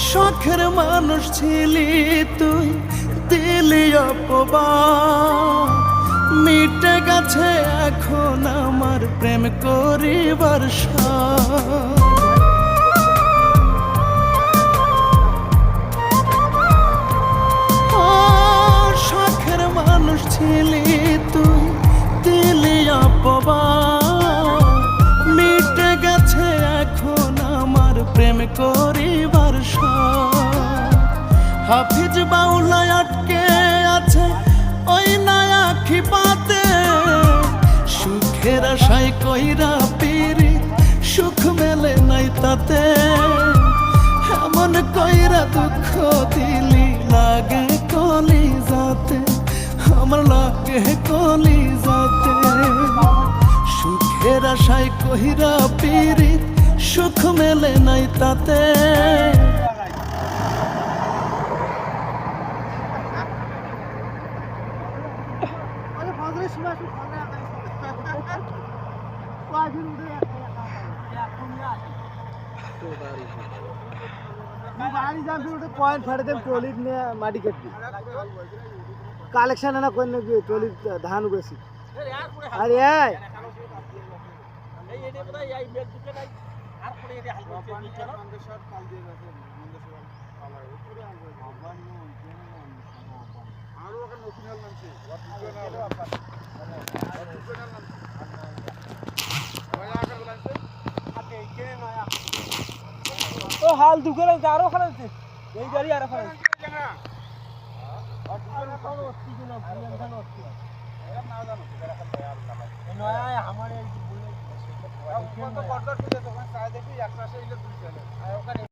শখের মানুষ ছিলি তুই, দিলি অপবাদ। মিটে গেছে এখন আমার প্রেম করিবার সাধ। শখের মানুষ ছিলি তুই, দিলি অপবাদ। মিটে গেছে এখন আমার প্রেম করিবার সাধ। হাফিজ বাউলায় আটকে আছে ওই নয়া খিপাতে। সুখের আশায় কইরা পিরি, সুখ মেলে নাই তাতে। এমন কইরা দুঃখ দিলি, লাগে কলিজাতে, আমার লাগে কলিজাতে। সুখের আশায় কইরা পিরি, সুখ মেলে নাই তাতে। पॉइंट फाड़ दे ट्रॉली ने माटी कट्टी कलेक्शन है ना कोई ने ट्रॉली धान उगेसी अरे यार तो हाल दुखे दारो खालामছে এই গাড়ি আর খালামছে নয়া আমার এই বলে